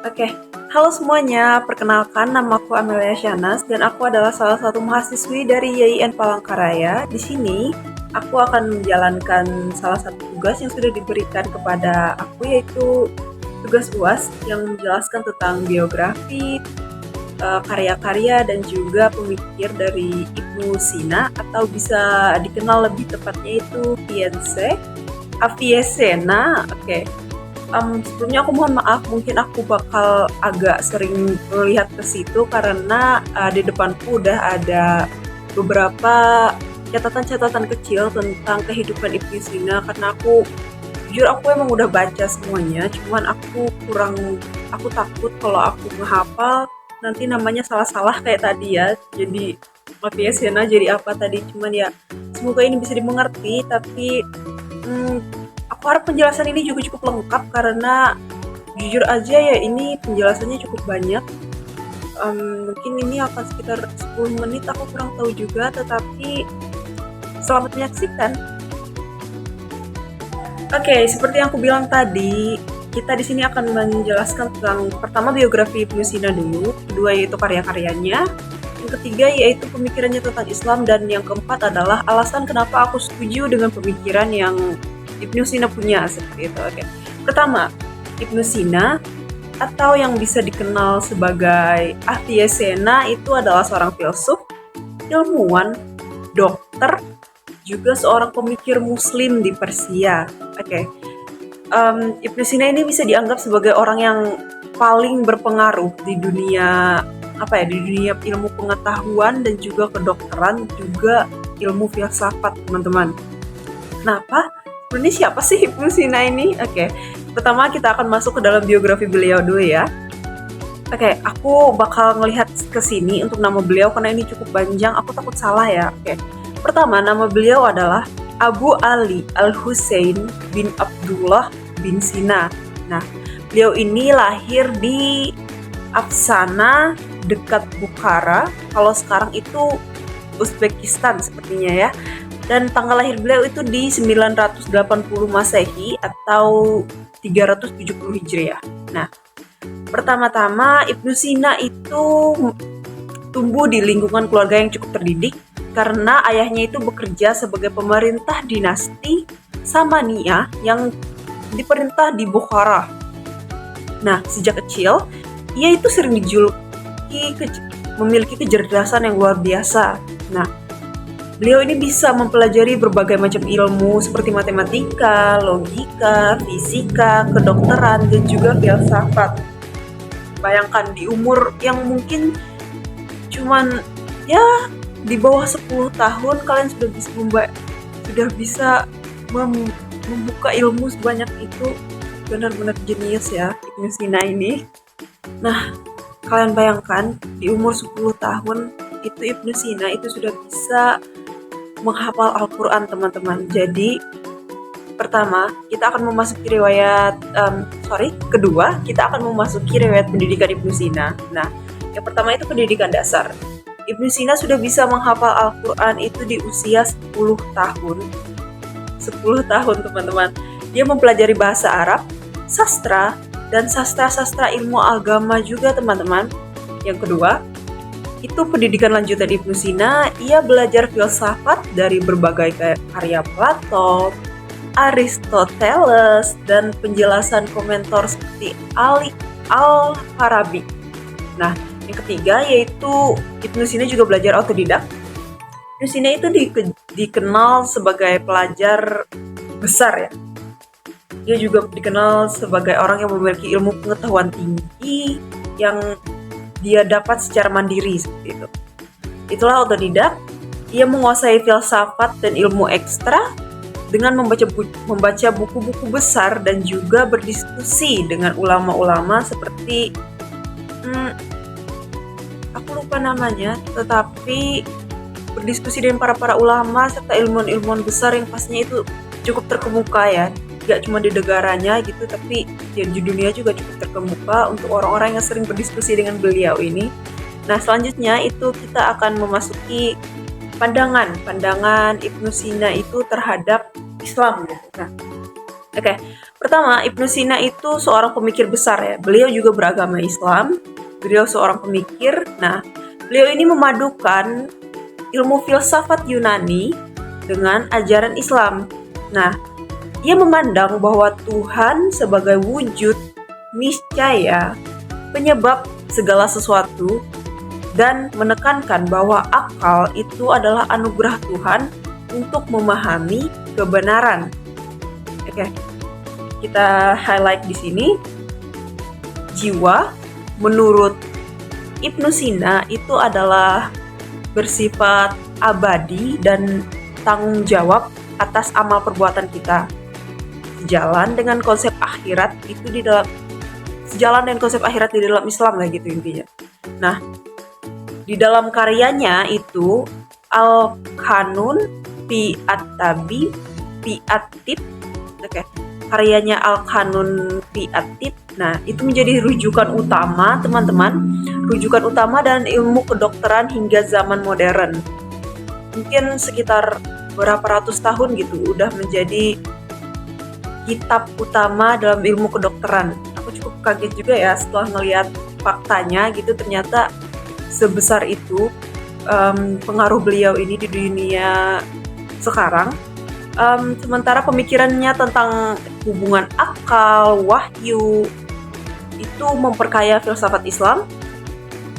Oke, halo semuanya. Perkenalkan, nama aku Amelia Shanas dan aku adalah salah satu mahasiswi dari YIN Palangkaraya. Di sini, aku akan menjalankan salah satu tugas yang sudah diberikan kepada aku, yaitu tugas UAS yang menjelaskan tentang biografi, karya-karya dan juga pemikir dari Ibnu Sina atau bisa dikenal lebih tepatnya itu Avicenna. Oke. Sebelumnya aku mohon maaf, mungkin aku bakal agak sering melihat ke situ karena di depanku udah ada beberapa catatan-catatan kecil tentang kehidupan Ibnu Sina karena jujur aku emang udah baca semuanya, cuman aku takut kalau aku ngehafal nanti namanya salah-salah kayak tadi ya. Jadi Mafia Sena jadi apa tadi, cuman ya semoga ini bisa dimengerti, tapi hmm, aku harap penjelasan ini juga cukup lengkap karena jujur aja ya ini penjelasannya cukup banyak. Mungkin ini akan sekitar 10 menit, aku kurang tahu juga, tetapi selamat menyaksikan. Oke, seperti yang aku bilang tadi, kita di sini akan menjelaskan tentang pertama biografi Ibnu Sina dulu, kedua yaitu karya-karyanya, yang ketiga yaitu pemikirannya tentang Islam, dan yang keempat adalah alasan kenapa aku setuju dengan pemikiran yang Ibnu Sina punya seperti itu. Oke. Pertama, Ibnu Sina atau yang bisa dikenal sebagai Avicenna itu adalah seorang filsuf, ilmuwan, dokter, juga seorang pemikir Muslim di Persia. Oke, Ibnu Sina ini bisa dianggap sebagai orang yang paling berpengaruh di dunia di dunia ilmu pengetahuan dan juga kedokteran, juga ilmu filsafat, teman-teman. Kenapa? Sebenarnya siapa sih Ibnu Sina ini? Oke, pertama kita akan masuk ke dalam biografi beliau dulu ya. Oke, aku bakal ngelihat ke sini untuk nama beliau karena ini cukup panjang, aku takut salah ya. Oke. Pertama, nama beliau adalah Abu Ali Al-Husain bin Abdullah bin Sina. Nah, beliau ini lahir di Afsana dekat Bukhara. Kalau sekarang itu Uzbekistan sepertinya ya. Dan tanggal lahir beliau itu di 980 Masehi atau 370 Hijriah. Nah, pertama-tama Ibnu Sina itu tumbuh di lingkungan keluarga yang cukup terdidik karena ayahnya itu bekerja sebagai pemerintah dinasti Samaniyah yang diperintah di Bukhara. Nah, sejak kecil ia itu sering dijuluki memiliki kecerdasan yang luar biasa. Nah, beliau ini bisa mempelajari berbagai macam ilmu seperti matematika, logika, fisika, kedokteran, dan juga filsafat. Bayangkan di umur yang mungkin cuman ya di bawah 10 tahun kalian sudah bisa membuka ilmu sebanyak itu. Benar-benar jenius ya Ibnu Sina ini. Nah, kalian bayangkan di umur 10 tahun itu Ibnu Sina itu sudah bisa menghafal Al-Quran, teman-teman. Jadi pertama, kita akan memasuki kedua, kita akan memasuki riwayat pendidikan Ibnu Sina. Nah, yang pertama itu pendidikan dasar. Ibnu Sina sudah bisa menghafal Al-Quran itu di usia 10 tahun. 10 tahun, teman-teman. Dia mempelajari bahasa Arab, sastra, dan sastra-sastra ilmu agama juga, teman-teman. Yang kedua, itu pendidikan lanjutan Ibnu Sina. Ia belajar filsafat dari berbagai karya Plato, Aristoteles, dan penjelasan komentar seperti Al-Farabi. Nah, yang ketiga yaitu Ibnu Sina juga belajar otodidak. Ibnu Sina itu dikenal sebagai pelajar besar ya. Dia juga dikenal sebagai orang yang memiliki ilmu pengetahuan tinggi yang dia dapat secara mandiri seperti itu. Itulah otodidak. Ia menguasai filsafat dan ilmu ekstra dengan membaca buku-buku besar dan juga berdiskusi dengan ulama-ulama seperti aku lupa namanya, tetapi berdiskusi dengan para ulama serta ilmuwan-ilmuwan besar yang pastinya itu cukup terkemuka ya, gak cuma di negaranya gitu, tapi ya di dunia juga cukup terkemuka untuk orang-orang yang sering berdiskusi dengan beliau ini. Nah, selanjutnya itu kita akan memasuki pandangan Ibnu Sina itu terhadap Islam gitu. Nah, Oke, pertama Ibnu Sina itu seorang pemikir besar ya. Beliau juga beragama Islam. Beliau seorang pemikir. Nah, beliau ini memadukan ilmu filsafat Yunani dengan ajaran Islam. Nah, ia memandang bahwa Tuhan sebagai wujud niscaya, penyebab segala sesuatu, dan menekankan bahwa akal itu adalah anugerah Tuhan untuk memahami kebenaran. Oke, kita highlight di sini. Jiwa menurut Ibnu Sina itu adalah bersifat abadi dan tanggung jawab atas amal perbuatan kita. Sejalan dengan konsep akhirat di dalam Islam lah gitu intinya. Nah, di dalam karyanya itu Al-Qanun fi at-Tabi fi at-Tib. Oke. Karyanya Al-Qanun fi at-Tib. Nah, itu menjadi rujukan utama, teman-teman. Rujukan utama dan ilmu kedokteran hingga zaman modern. Mungkin sekitar berapa ratus tahun gitu udah menjadi kitab utama dalam ilmu kedokteran. Aku cukup kaget juga ya setelah ngelihat faktanya gitu, ternyata sebesar itu pengaruh beliau ini di dunia sekarang. Sementara pemikirannya tentang hubungan akal, wahyu, itu memperkaya filsafat Islam.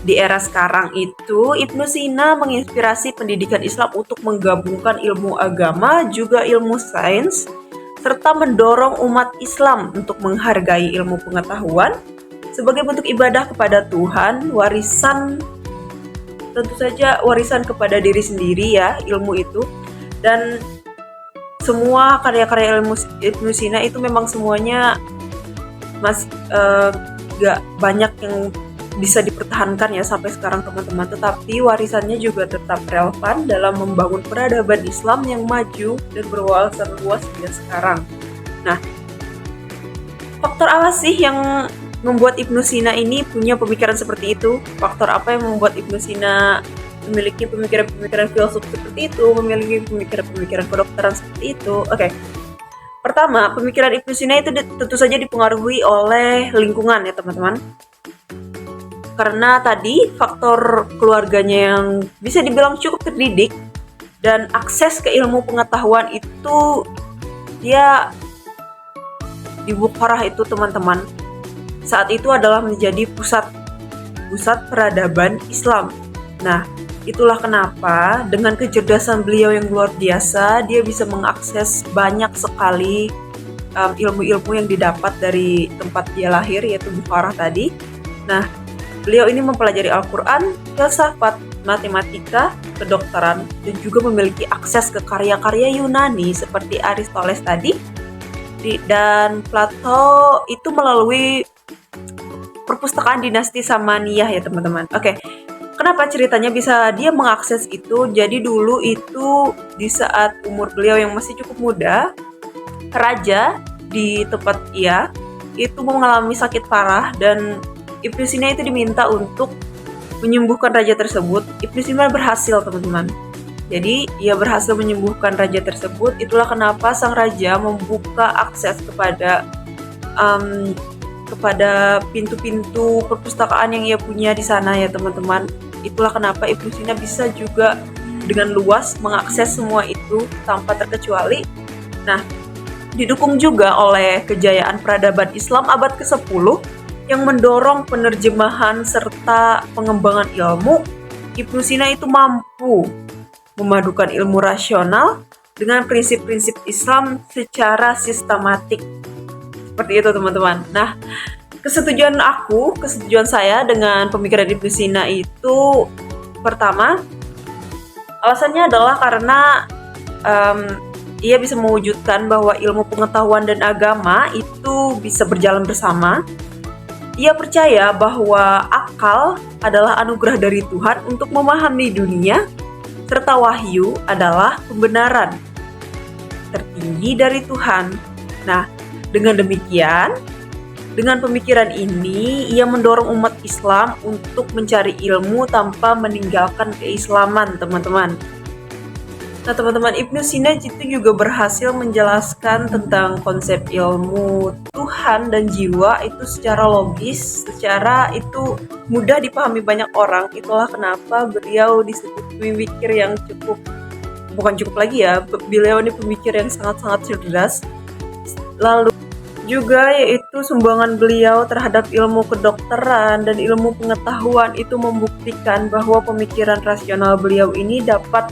Di era sekarang itu, Ibnu Sina menginspirasi pendidikan Islam untuk menggabungkan ilmu agama juga ilmu sains, serta mendorong umat Islam untuk menghargai ilmu pengetahuan sebagai bentuk ibadah kepada Tuhan, tentu saja warisan kepada diri sendiri ya, ilmu itu. Dan semua karya-karya ilmu Ibnu Sina itu memang semuanya gak banyak yang bisa dipertahankan ya sampai sekarang teman-teman, tetapi warisannya juga tetap relevan dalam membangun peradaban Islam yang maju dan berwawasan luas hingga sekarang. Nah, faktor apa sih yang membuat Ibnu Sina ini punya pemikiran seperti itu? Faktor apa yang membuat Ibnu Sina memiliki pemikiran-pemikiran filsuf seperti itu, memiliki pemikiran-pemikiran kedokteran seperti itu? Oke. Pertama, pemikiran Ibnu Sina itu tentu saja dipengaruhi oleh lingkungan ya teman-teman. Karena tadi faktor keluarganya yang bisa dibilang cukup terdidik dan akses ke ilmu pengetahuan itu, dia di Bukharah itu teman-teman saat itu adalah menjadi pusat peradaban Islam. Nah, itulah kenapa dengan kecerdasan beliau yang luar biasa, dia bisa mengakses banyak sekali ilmu-ilmu yang didapat dari tempat dia lahir, yaitu Bukharah tadi. Nah, beliau ini mempelajari Al-Quran, filsafat, matematika, kedokteran, dan juga memiliki akses ke karya-karya Yunani seperti Aristoteles tadi, dan Plato itu melalui perpustakaan dinasti Samaniyah ya teman-teman. Oke, kenapa ceritanya bisa dia mengakses itu? Jadi dulu itu di saat umur beliau yang masih cukup muda, raja di tempat ia itu mengalami sakit parah dan Ibnu Sina itu diminta untuk menyembuhkan raja tersebut. Ibnu Sina berhasil teman-teman. Jadi ia berhasil menyembuhkan raja tersebut. Itulah kenapa sang raja membuka akses kepada pintu-pintu perpustakaan yang ia punya di sana ya teman-teman. Itulah kenapa Ibnu Sina bisa juga dengan luas mengakses semua itu tanpa terkecuali. Nah, didukung juga oleh kejayaan peradaban Islam abad ke-10 yang mendorong penerjemahan serta pengembangan ilmu. Ibnu Sina itu mampu memadukan ilmu rasional dengan prinsip-prinsip Islam secara sistematik. Seperti itu teman-teman. Nah, kesetujuan saya dengan pemikiran Ibnu Sina itu, pertama, alasannya adalah karena ia bisa mewujudkan bahwa ilmu pengetahuan dan agama itu bisa berjalan bersama. Ia percaya bahwa akal adalah anugerah dari Tuhan untuk memahami dunia, serta wahyu adalah pembenaran tertinggi dari Tuhan. Nah, dengan demikian, dengan pemikiran ini, ia mendorong umat Islam untuk mencari ilmu tanpa meninggalkan keislaman, teman-teman. Nah, teman-teman, Ibnu Sina itu juga berhasil menjelaskan tentang konsep ilmu Tuhan dan jiwa itu secara logis, secara itu mudah dipahami banyak orang. Itulah kenapa beliau disebut pemikir yang bukan cukup lagi ya, beliau ini pemikir yang sangat-sangat cerdas. Lalu juga yaitu sumbangan beliau terhadap ilmu kedokteran dan ilmu pengetahuan itu membuktikan bahwa pemikiran rasional beliau ini dapat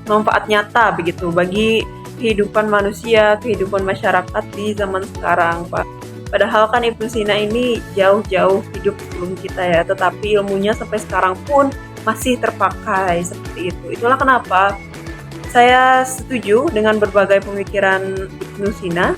manfaat nyata begitu bagi kehidupan manusia, kehidupan masyarakat di zaman sekarang, Pak. Padahal kan Ibnu Sina ini jauh-jauh hidup sebelum kita ya, tetapi ilmunya sampai sekarang pun masih terpakai seperti itu. Itulah kenapa saya setuju dengan berbagai pemikiran Ibnu Sina.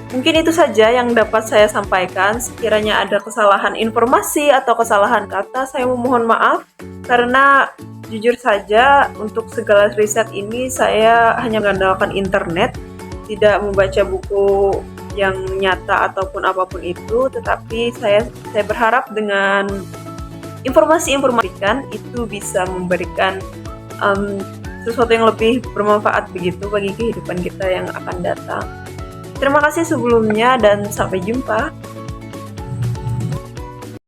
Mungkin itu saja yang dapat saya sampaikan. Sekiranya ada kesalahan informasi atau kesalahan kata, saya memohon maaf karena jujur saja untuk segala riset ini saya hanya mengandalkan internet, tidak membaca buku yang nyata ataupun apapun itu, tetapi saya berharap dengan informasi-informasi itu bisa memberikan sesuatu yang lebih bermanfaat begitu bagi kehidupan kita yang akan datang. Terima kasih sebelumnya dan sampai jumpa.